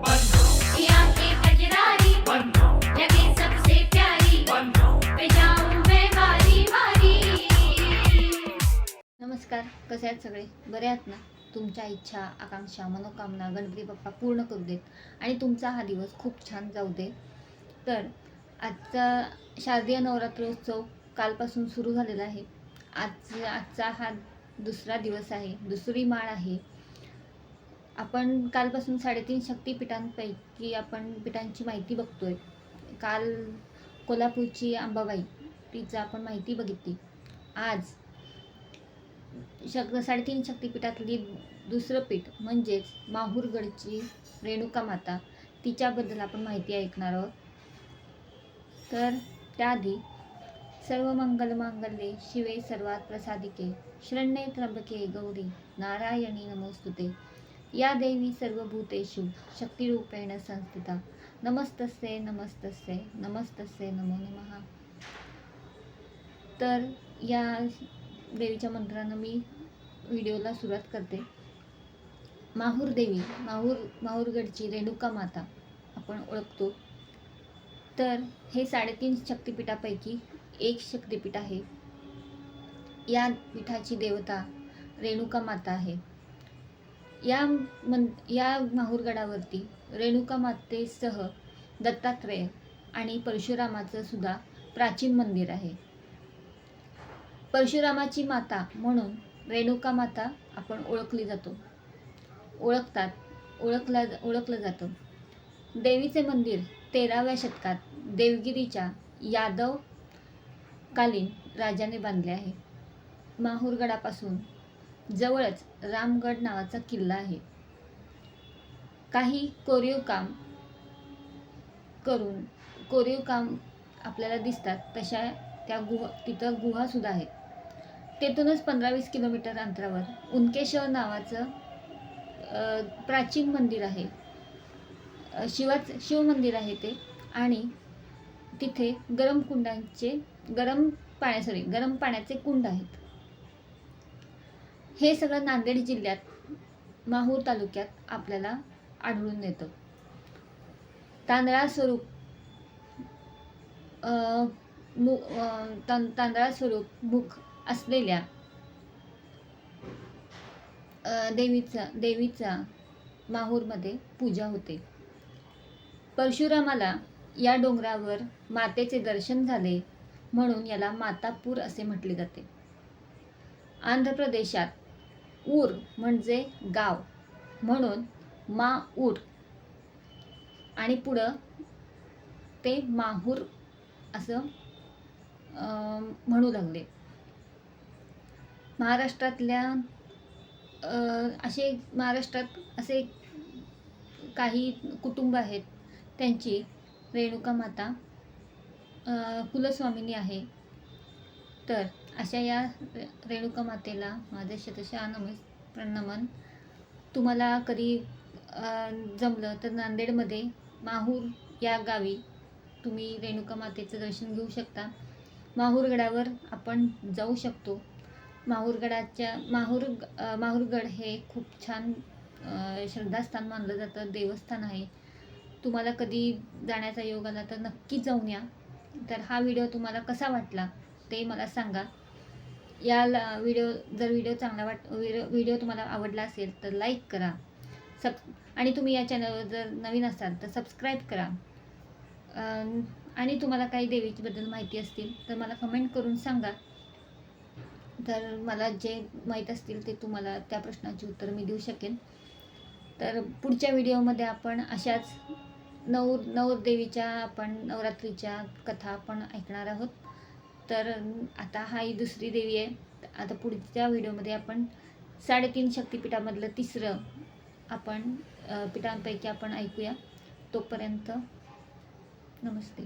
ये आंखें कजरारी लगे सबसे प्यारी पे जाऊं मैं वारी वारी। नमस्कार, कसे आहेत सगळे? बरे आहात ना? तुमच्या इच्छा, आकांक्षा, मनोकामना गणपती बाप्पा पूर्ण करू देत आणि तुमचा हा दिवस खूप छान जाऊ दे. तर आजचा शारदीय नवरात्रोत्सव कालपासून सुरू झालेला आहे. आजचा हा दुसरा दिवस आहे, दुसरी माळ आहे. आपण कालपासून 3.5 शक्तिपीठांपैकी आपण पीठांची माहिती बघतोय. काल कोल्हापूरची अंबाबाई तिचं आपण माहिती बघितली. आज 3.5 शक्तिपीठातली दुसरं पीठ म्हणजेच माहूरगडची रेणुका माता, तिच्याबद्दल आपण माहिती ऐकणार आहोत. तर त्याआधी सर्व मंगल मांगल्ये शिवे सर्वात प्रसादिके शरण्ये त्र्यंबके गौरी नारायणी नमोस्तुते या देवी सर्वभूतेषु शक्तिरूपेण संस्थिता नमस्तस्ये नमस्तस्ये नमस्तस्ये नमो नमः. तर या देवीच्या मंत्रानं मी व्हिडिओला सुरुवात करते. माहूर देवी, माहूरगडची रेणुका माता आपण ओळखतो. तर हे 3.5 शक्तिपीठापैकी एक शक्तिपीठ आहे. या पीठाची देवता रेणुका माता आहे. या माहूरगडावरती रेणुका मातेसह दत्तात्रेय आणि परशुरामाचं सुद्धा प्राचीन मंदिर आहे. परशुरामाची माता म्हणून रेणुका माता आपण ओळखलं जातं. देवीचे मंदिर 13व्या शतकात देवगिरीच्या यादव कालीन राजाने बांधले आहे. माहूरगडापासून जवळच रामगड नावाचा किल्ला आहे. काही कोरीव काम आपल्याला दिसतात तशा तिथं गुहा सुद्धा आहेत. तेथूनच 15-20 किलोमीटर अंतरावर उनकेश्वर नावाचं प्राचीन मंदिर आहे. शिव मंदिर आहे ते. आणि तिथे गरम पाण्याचे कुंड आहेत. हे सगळं नांदेड जिल्ह्यात माहूर तालुक्यात आपल्याला आढळून येतं. तांदळा स्वरूप मुख असलेल्या देवीचा माहूरमध्ये पूजा होते. परशुरामाला या डोंगरावर मातेचे दर्शन झाले म्हणून याला मातापूर असे म्हटले जाते. आंध्र प्रदेशात ऊर म्हणजे गाव म्हणून माऊर आणि पुढं ते माहूर असं म्हणू लागले. महाराष्ट्रात असे काही कुटुंब आहेत, त्यांची रेणुका माता कुलस्वामिनी आहे. तर अशा या रेणुका मातेला माझे शतशः नमन. तुम्हाला कधी जमलं तर नांदेडमध्ये माहूर या गावी तुम्ही रेणुका मातेचं दर्शन घेऊ शकता. माहूरगडावर आपण जाऊ शकतो. माहूरगड हे खूप छान श्रद्धास्थान मानलं जातं, देवस्थान आहे. तुम्हाला कधी जाण्याचा योग आला तर नक्की जाऊन या. तर हा व्हिडिओ तुम्हाला कसा वाटला ते मला सांगा. व्हिडिओ तुम्हाला आवडला असेल तर लाईक करा. आणि तुम्ही या चॅनलवर जर नवीन असाल तर सबस्क्राईब करा. आणि तुम्हाला काही देवीबद्दल माहिती असतील तर मला कमेंट करून सांगा. तर मला जे माहीत असतील ते तुम्हाला त्या प्रश्नाची उत्तर मी देऊ शकेन. तर पुढच्या व्हिडिओमध्ये आपण अशाच देवीच्या आपण नवरात्रीच्या कथा आपण ऐकणार आहोत. तर आता ही दुसरी देवी आहे. आता पुढच्या व्हिडिओमध्ये आपण 3.5 शक्तिपीठामधलं तिसरं पीठांपैकी आपण ऐकूया. तोपर्यंत नमस्ते.